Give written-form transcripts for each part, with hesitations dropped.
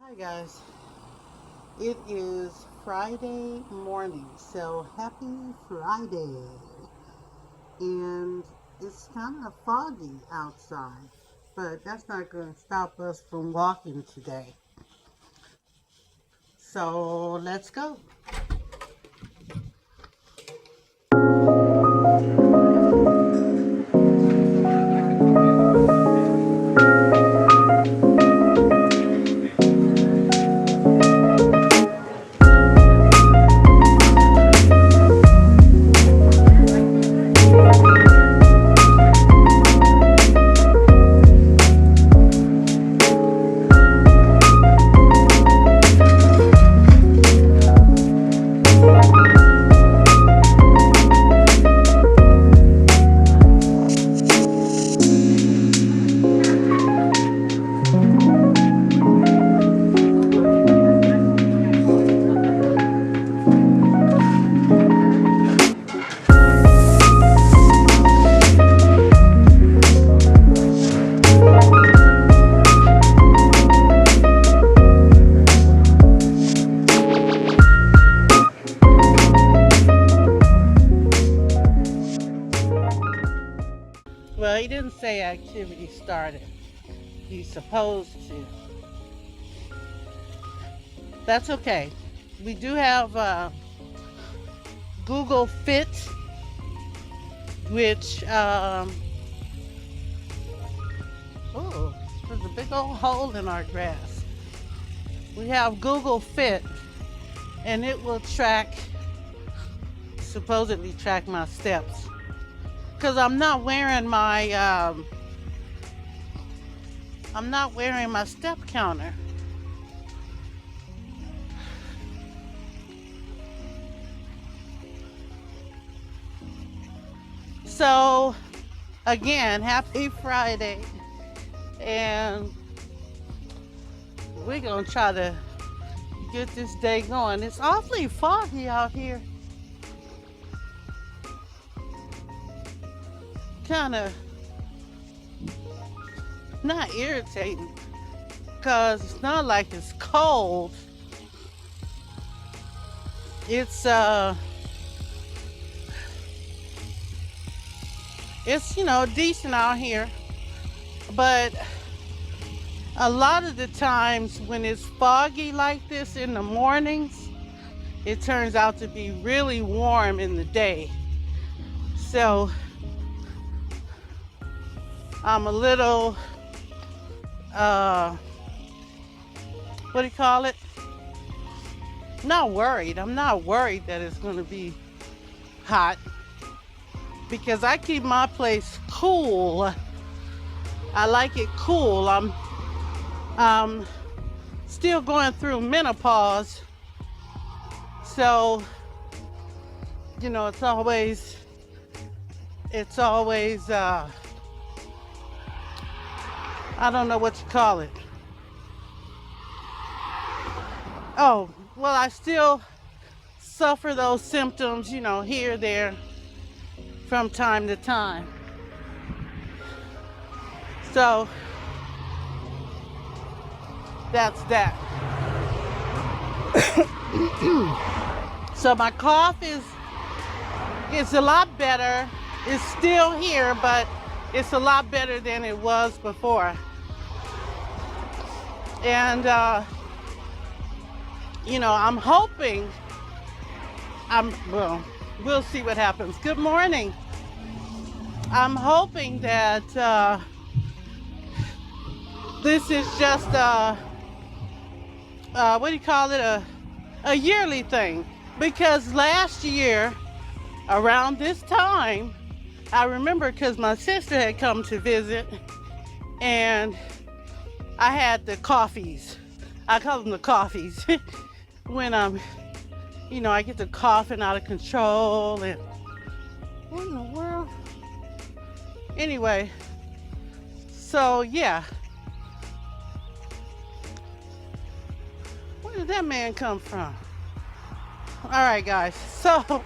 Hi guys, it is Friday morning, so happy Friday. And it's kind of foggy outside, but that's not going to stop us from walking today. So let's go. Well, he didn't say activity started. He's supposed to. That's okay. We do have Google Fit, which oh, there's a big old hole in our grass. We have Google Fit, and it will supposedly track my steps. Because I'm not wearing my step counter. So again, happy Friday, and we're gonna try to get this day going. It's awfully foggy out here. Kind of not irritating because it's not like it's cold. It's decent out here, but a lot of the times when it's foggy like this in the mornings, it turns out to be really warm in the day. So I'm a little, what do you call it? Not worried. I'm not worried that it's going to be hot because I keep my place cool. I like it cool. I'm still going through menopause. So, it's always, I don't know what you call it. Oh, well, I still suffer those symptoms, here, there, from time to time. So, that's that. So my cough is a lot better. It's still here, but it's a lot better than it was before. And, I'm hoping, we'll see what happens. Good morning. I'm hoping that this is just what do you call it? A yearly thing. Because last year, around this time, I remember because my sister had come to visit and I had the coffees. I call them the coffees. When I get the coughing out of control and what in the world? Anyway, so yeah. Where did that man come from? All right, guys. So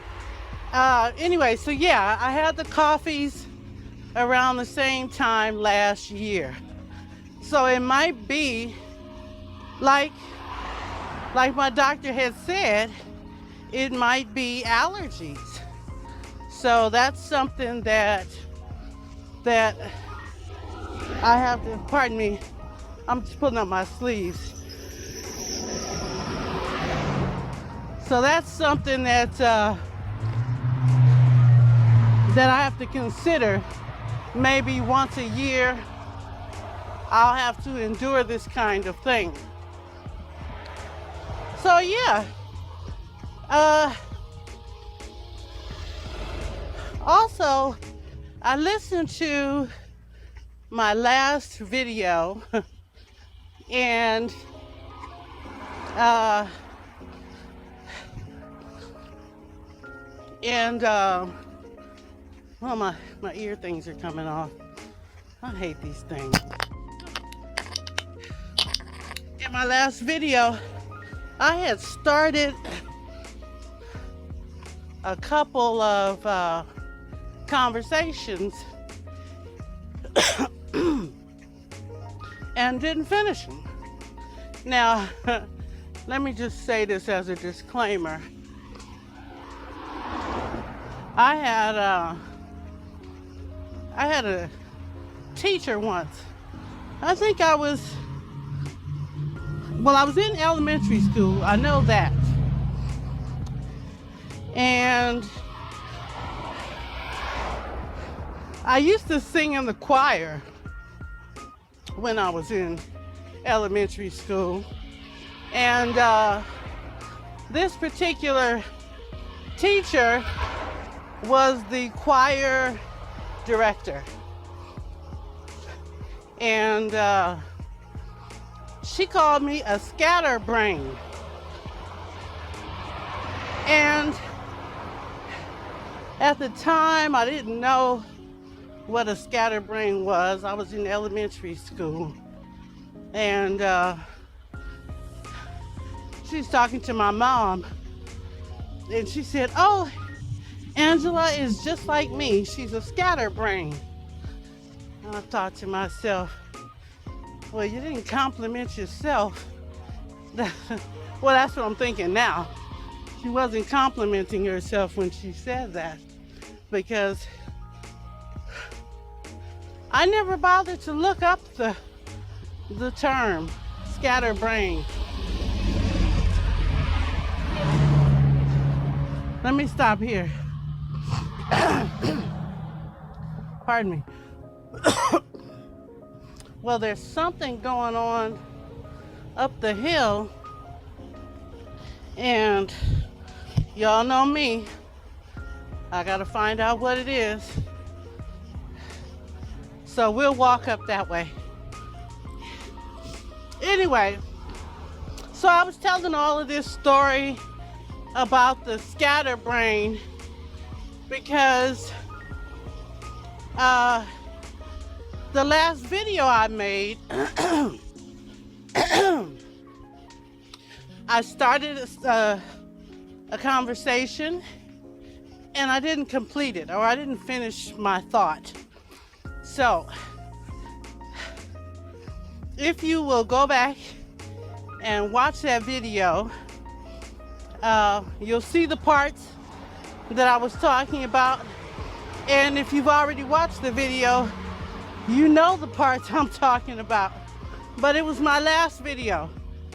anyway, so yeah, I had the coffees around the same time last year. So it might be Like my doctor had said, it might be allergies. So that's something that I have to, pardon me, I'm just pulling up my sleeves. So that's something that I have to consider. Maybe once a year, I'll have to endure this kind of thing. So yeah. Also, I listened to my last video and well, my ear things are coming off. I hate these things. In my last video, I had started a couple of conversations and didn't finish them. Now, let me just say this as a disclaimer. I had a teacher once. I think I was in elementary school, I know that. And I used to sing in the choir when I was in elementary school. And this particular teacher was the choir director. And she called me a scatterbrain. And at the time, I didn't know what a scatterbrain was. I was in elementary school. And she's talking to my mom. And she said, "Oh, Angela is just like me. She's a scatterbrain." And I thought to myself, well, you didn't compliment yourself. Well, that's what I'm thinking now. She wasn't complimenting herself when she said that, because I never bothered to look up the term scatterbrain. Let me stop here. Pardon me. Well, there's something going on up the hill, and y'all know me. I gotta find out what it is. So we'll walk up that way. Anyway, so I was telling all of this story about the scatterbrain because the last video I made, I started a conversation and I didn't complete it, or I didn't finish my thought. So, if you will go back and watch that video, you'll see the parts that I was talking about. And if you've already watched the video, you know the parts I'm talking about. But it was my last video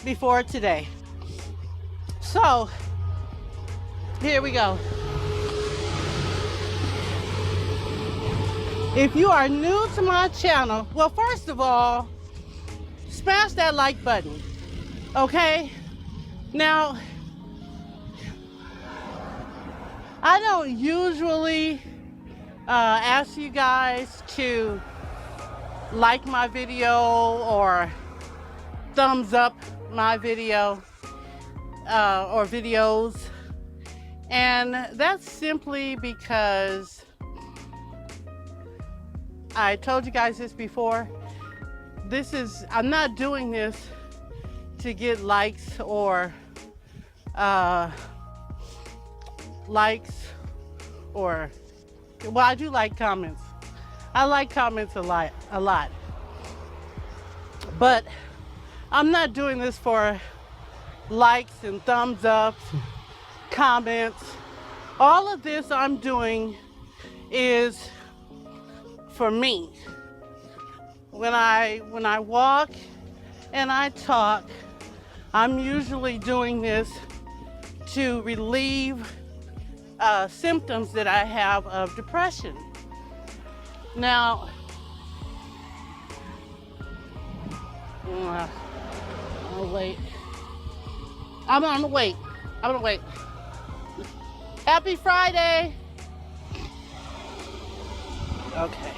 before today. So, here we go. If you are new to my channel, well, first of all, smash that like button, okay? Now, I don't usually ask you guys to like my video or thumbs up my video or videos, and that's simply because I told you guys this before. I'm not doing this to get likes or well, I do like comments. I like comments a lot. But I'm not doing this for likes and thumbs ups, comments. All of this I'm doing is for me. When I walk and I talk, I'm usually doing this to relieve symptoms that I have of depression. Now, I'll wait. I'm gonna wait. Happy Friday. Okay.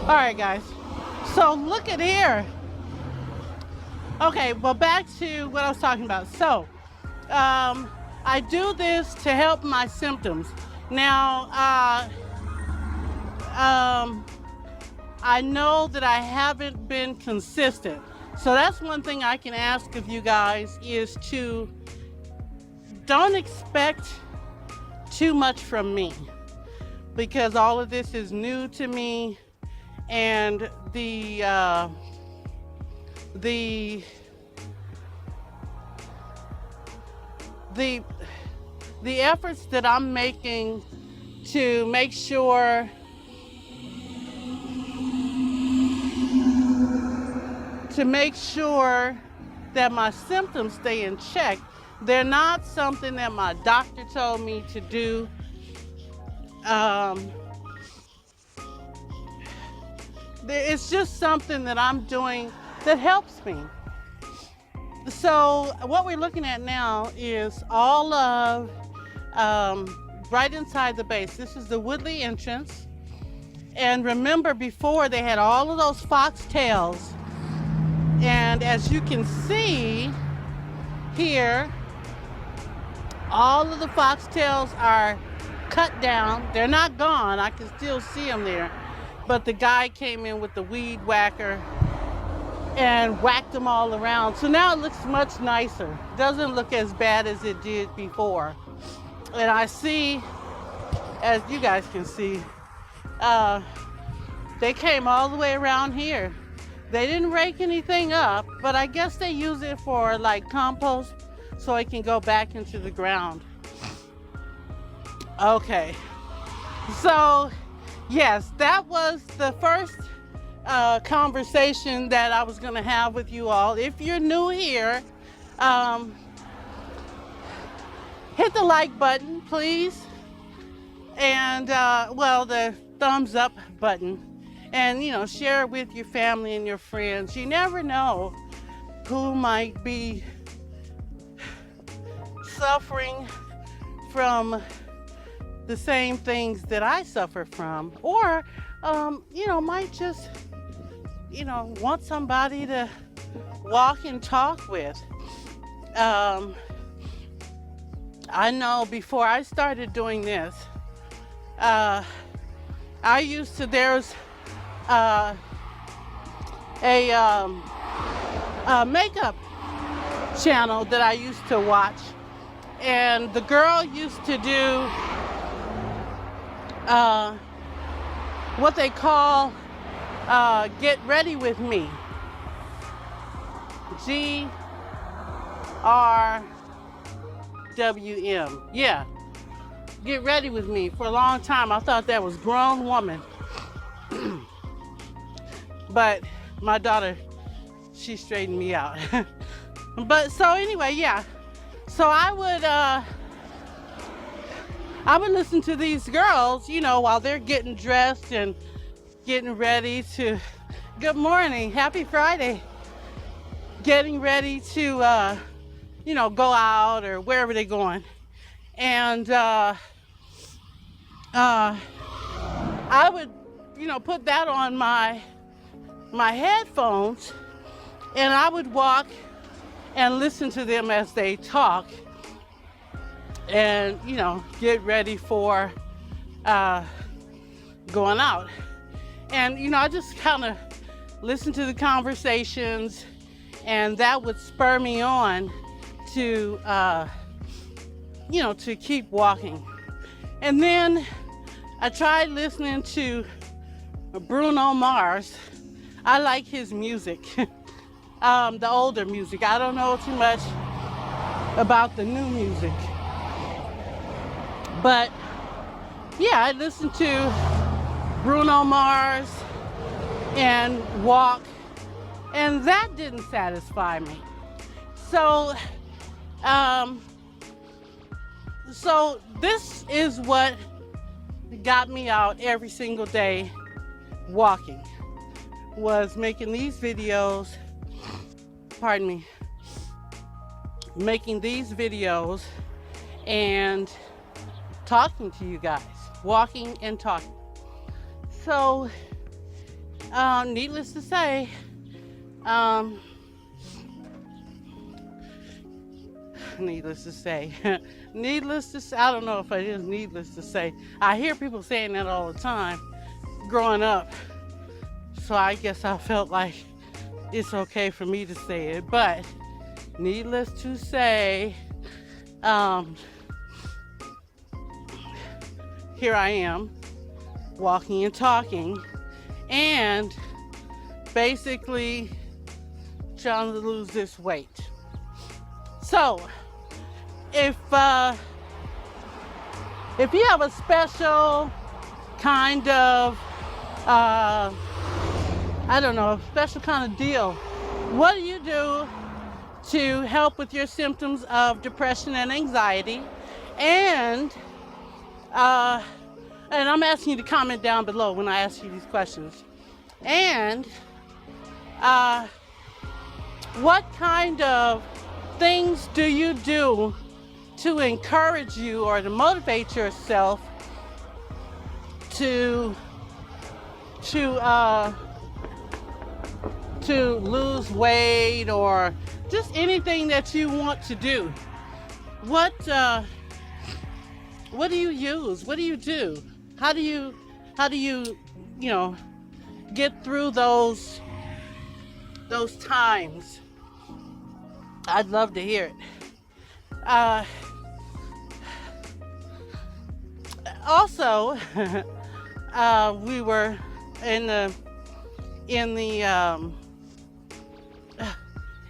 All right, guys. So look at here. Okay, well, back to what I was talking about. So, I do this to help my symptoms. Now, I know that I haven't been consistent. So that's one thing I can ask of you guys is to don't expect too much from me, because all of this is new to me, and the efforts that I'm making to make sure that my symptoms stay in check, they're not something that my doctor told me to do. It's just something that I'm doing that helps me. So what we're looking at now is all of right inside the base. This is the Woodley entrance. And remember, before they had all of those foxtails. And as you can see here, all of the foxtails are cut down. They're not gone. I can still see them there. But the guy came in with the weed whacker and whacked them all around. So now it looks much nicer. It doesn't look as bad as it did before. And I see, as you guys can see, they came all the way around here. They didn't rake anything up, but I guess they use it for like compost so it can go back into the ground. Okay, so yes, that was the first conversation that I was gonna have with you all. If you're new here, hit the like button, please. And well, the thumbs up button. And, you know, share it with your family and your friends. You never know who might be suffering from the same things that I suffer from. Or, you know, might just, you know, want somebody to walk and talk with. I know before I started doing this, I used to, there's a makeup channel that I used to watch, and the girl used to do what they call Get Ready With Me. GRWM. Yeah, Get Ready With Me. For a long time I thought that was grown woman. But my daughter, she straightened me out. But so anyway, yeah. So I would listen to these girls, you know, while they're getting dressed and getting ready to, good morning, happy Friday. Getting ready to, you know, go out or wherever they're going. And I would, you know, put that on my headphones, and I would walk and listen to them as they talk and, you know, get ready for going out. And, you know, I just kind of listened to the conversations, and that would spur me on to, you know, to keep walking. And then I tried listening to Bruno Mars. I like his music, the older music. I don't know too much about the new music. But yeah, I listen to Bruno Mars and Walk, and that didn't satisfy me. So this is what got me out every single day walking, was making these videos, pardon me, making these videos and talking to you guys, walking and talking. So needless to say, I don't know if it is needless to say. I hear people saying that all the time growing up. So I guess I felt like it's okay for me to say it. But needless to say, here I am, walking and talking, and basically trying to lose this weight. So, if you have a special kind of, I don't know, a special kind of deal, what do you do to help with your symptoms of depression and anxiety? And I'm asking you to comment down below when I ask you these questions. And what kind of things do you do to encourage you or to motivate yourself to lose weight, or just anything that you want to do? What do you use? What do you do? How do you get through those times? I'd love to hear it. Also, we were in the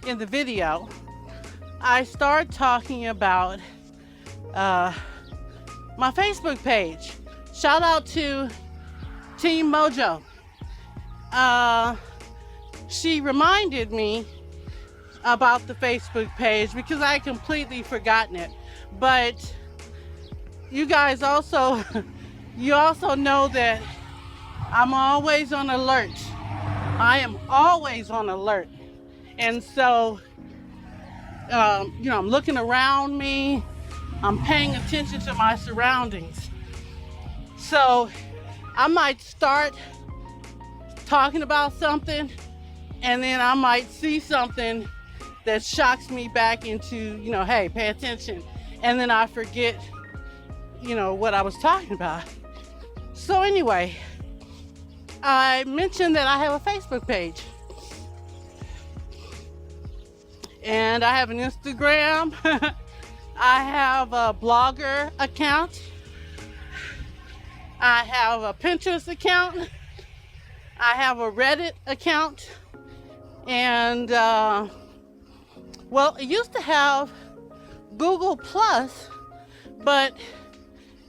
video. I started talking about my Facebook page. Shout out to Team Mojo. She reminded me about the Facebook page because I had completely forgotten it. But you guys also, you also know that I'm always on alert. I am always on alert. And so, I'm looking around me. I'm paying attention to my surroundings. So I might start talking about something, and then I might see something that shocks me back into, hey, pay attention. And then I forget, what I was talking about. So anyway, I mentioned that I have a Facebook page. And I have an Instagram. I have a blogger account. I have a Pinterest account. I have a Reddit account. And, it used to have Google Plus, but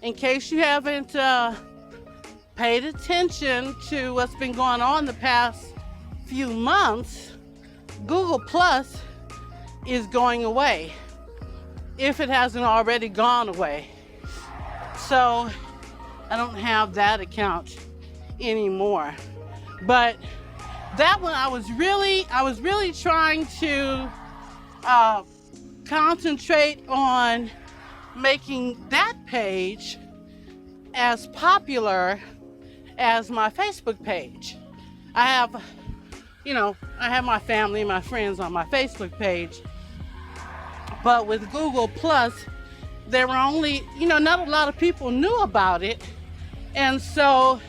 in case you haven't paid attention to what's been going on the past few months, Google Plus is going away, if it hasn't already gone away. So I don't have that account anymore. But that one, I was really trying to concentrate on making that page as popular as my Facebook page. I have my family, my friends on my Facebook page. But with Google Plus, there were only, not a lot of people knew about it. And so,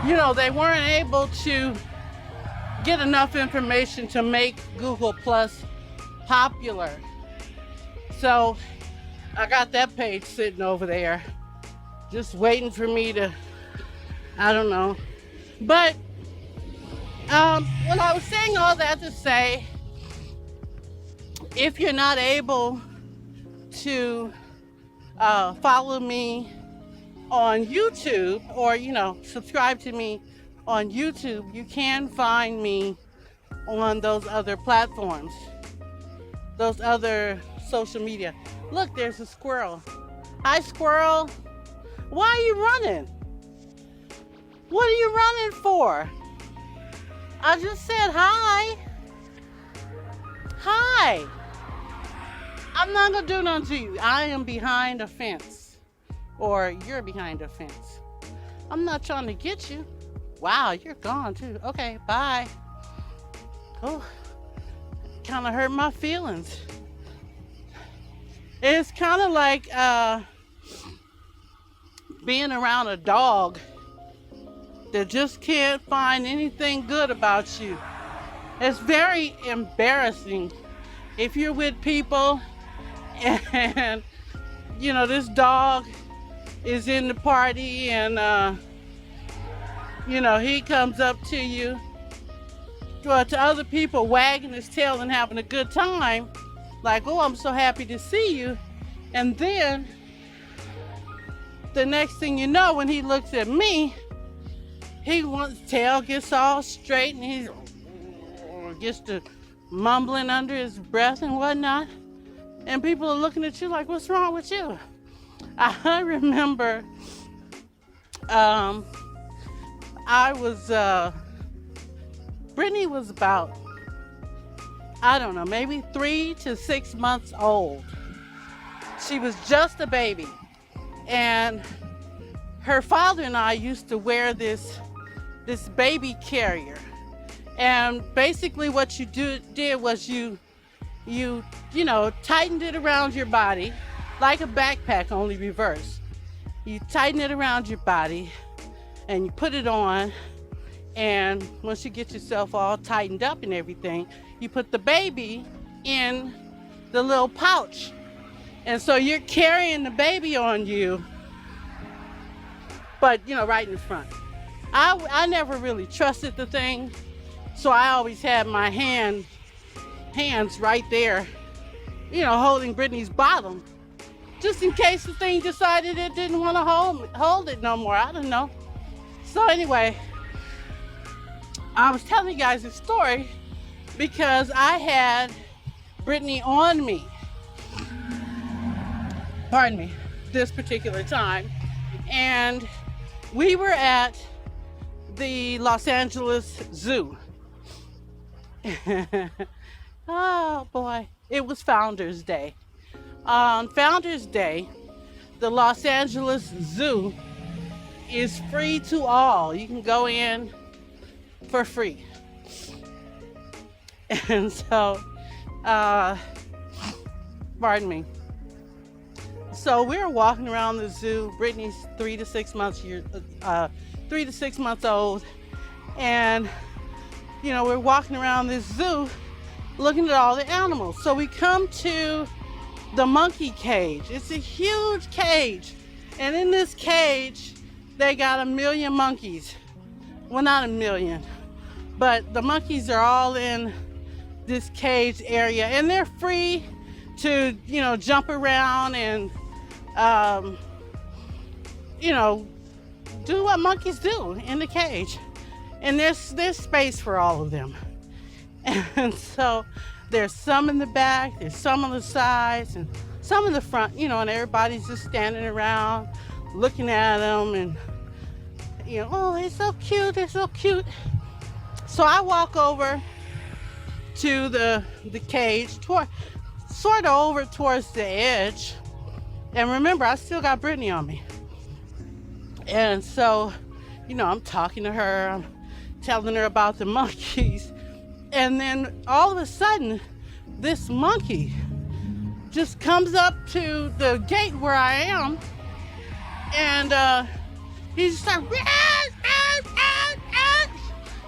they weren't able to get enough information to make Google Plus popular. So I got that page sitting over there, just waiting for me to, I don't know. But Well, I was saying all that to say, if you're not able to follow me on YouTube, or subscribe to me on YouTube, you can find me on those other platforms, those other social media. Look, there's a squirrel. Hi, squirrel. Why are you running? What are you running for? I just said hi. Hi. I'm not gonna do nothing to you. I am behind a fence. Or you're behind a fence. I'm not trying to get you. Wow, you're gone too. Okay, bye. Oh, kind of hurt my feelings. It's kind of like being around a dog that just can't find anything good about you. It's very embarrassing if you're with people and this dog is in the party and he comes up to you, to other people, wagging his tail and having a good time, like, oh, I'm so happy to see you. And then the next thing you know, when he looks at me, his tail gets all straight and he gets to mumbling under his breath and whatnot. And people are looking at you like, what's wrong with you? I remember Brittany was about, I don't know, maybe 3 to 6 months old. She was just a baby. And her father and I used to wear this baby carrier. And basically what you did was you tightened it around your body like a backpack, only reverse. You tighten it around your body and you put it on, and once you get yourself all tightened up and everything, you put the baby in the little pouch. And so you're carrying the baby on you, but right in front. I never really trusted the thing, so I always had my hands right there, holding Brittany's bottom, just in case the thing decided it didn't want to hold it no more. I don't know. So anyway, I was telling you guys this story because I had Brittany on me, pardon me, this particular time, and we were at the Los Angeles Zoo. Oh boy, it was Founders Day. On Founders Day, the Los Angeles Zoo is free to all. You can go in for free. And so, pardon me. So we were walking around the zoo. Brittany's 3 to 6 months old, and we're walking around this zoo, looking at all the animals. So we come to the monkey cage. It's a huge cage, and in this cage, they got 1 million monkeys. Well, not 1 million, but the monkeys are all in this cage area, and they're free to jump around and do what monkeys do in the cage. And there's space for all of them. And so there's some in the back, there's some on the sides, and some in the front, and everybody's just standing around looking at them, and oh, they're so cute, they're so cute. So I walk over to the cage, sort of over towards the edge. And remember, I still got Brittany on me. And so, I'm talking to her, I'm telling her about the monkeys. And then all of a sudden, this monkey just comes up to the gate where I am, and he just starts,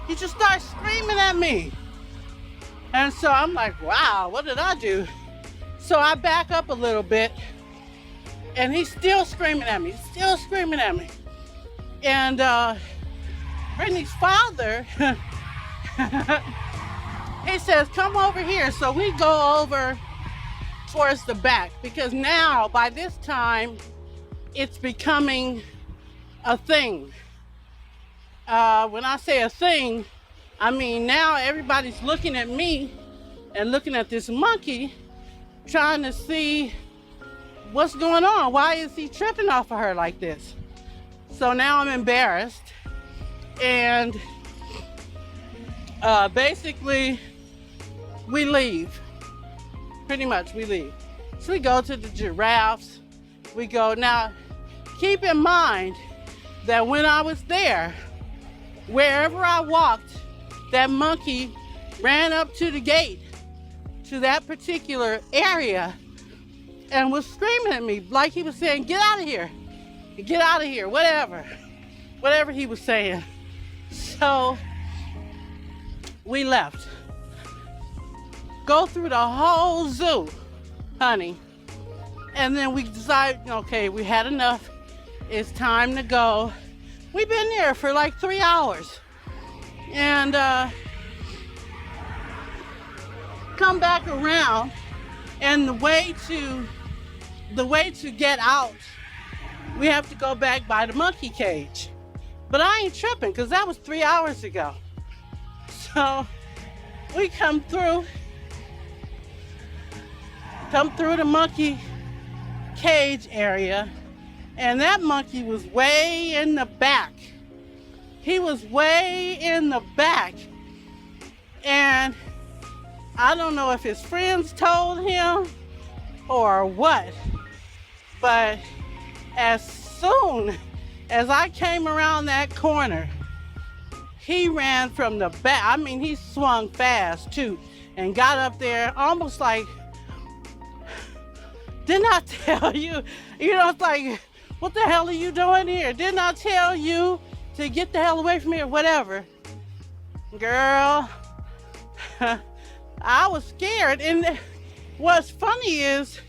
he just starts screaming at me. And so I'm like, wow, what did I do? So I back up a little bit, and he's still screaming at me, And Brittany's father He says, come over here. So we go over towards the back because now by this time it's becoming a thing. When I say a thing, I mean now everybody's looking at me and looking at this monkey, trying to see what's going on. Why is he tripping off of her like this? So now I'm embarrassed, and basically we leave. Pretty much we leave. So we go to the giraffes. We go. Now keep in mind that when I was there, wherever I walked, that monkey ran up to the gate to that particular area and was screaming at me like he was saying, get out of here, whatever he was saying. So we left. Go through the whole zoo, honey. And then we decided, okay, we had enough. It's time to go. We've been there for like 3 hours. And come back around, and the way to get out, we have to go back by the monkey cage. But I ain't tripping because that was 3 hours ago. So we come through the monkey cage area, and that monkey was way in the back. He was way in the back. And I don't know if his friends told him or what, but as soon as I came around that corner, he ran from the back. I mean, he swung fast too and got up there almost like, didn't I tell you? You know, it's like, what the hell are you doing here? Didn't I tell you to get the hell away from me or whatever? Girl, I was scared. And what's funny is,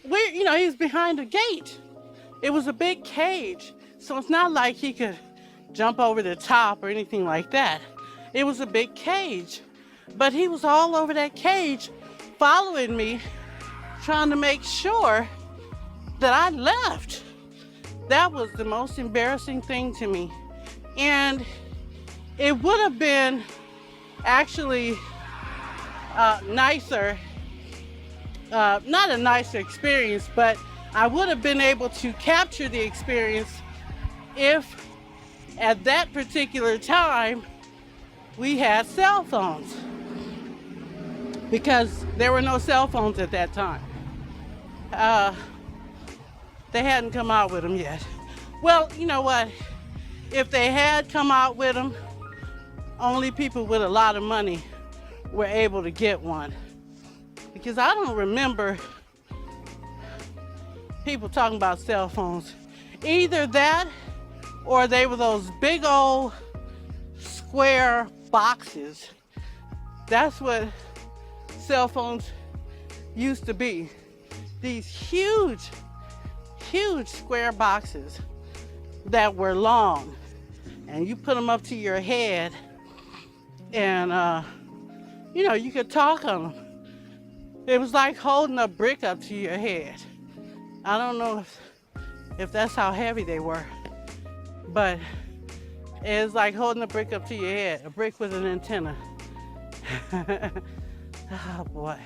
he's behind a gate. It was a big cage. So it's not like he could jump over the top or anything like that. It was a big cage. But he was all over that cage, following me, trying to make sure that I left. That was the most embarrassing thing to me. And it would have been actually nicer, not a nicer experience, but I would have been able to capture the experience if at that particular time we had cell phones, because there were no cell phones at that time. They hadn't come out with them yet. Well, you know what? If they had come out with them, only people with a lot of money were able to get one. Because I don't remember people talking about cell phones. Either that or they were those big old square boxes. That's what cell phones used to be. These huge square boxes that were long, and you put them up to your head, and you could talk on them. It was like holding a brick up to your head. I don't know if that's how heavy they were, but it's like holding a brick up to your head, a brick with an antenna. Oh boy.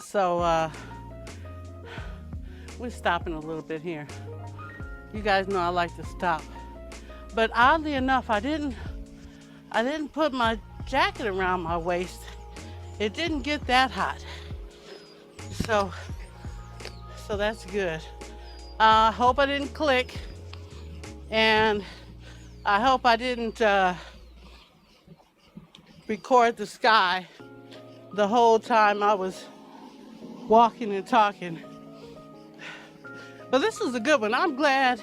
So we're stopping a little bit here. You guys know I like to stop. But oddly enough, I didn't put my jacket around my waist. It didn't get that hot. So that's good. I hope I didn't click, and I hope I didn't record the sky the whole time I was walking and talking. But this is a good one. I'm glad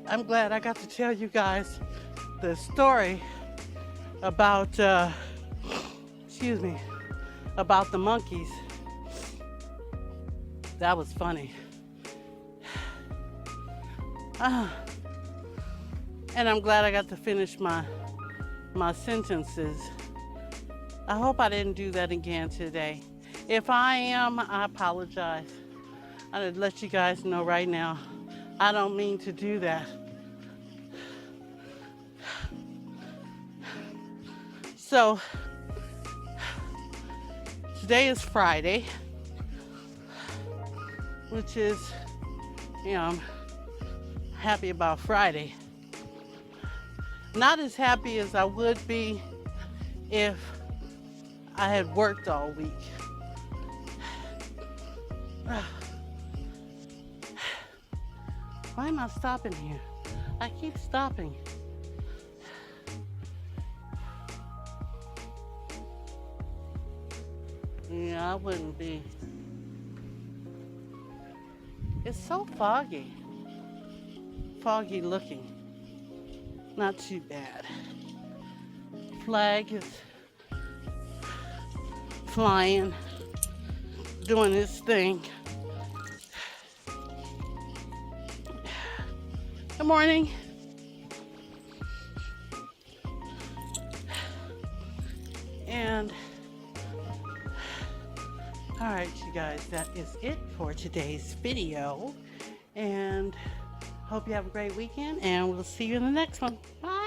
I got to tell you guys the story about about the monkeys. That was funny. Ah, and I'm glad I got to finish my sentences. I hope I didn't do that again today. If I am, I apologize. I'd let you guys know right now. I don't mean to do that. So, today is Friday, which is, I'm happy about Friday. Not as happy as I would be if I had worked all week. Why am I stopping here? I keep stopping. Yeah, I wouldn't be. It's so foggy. Foggy looking. Not too bad. Flag is flying, doing its thing. Good morning. And all right, you guys, that is it for today's video. And hope you have a great weekend, and we'll see you in the next one. Bye.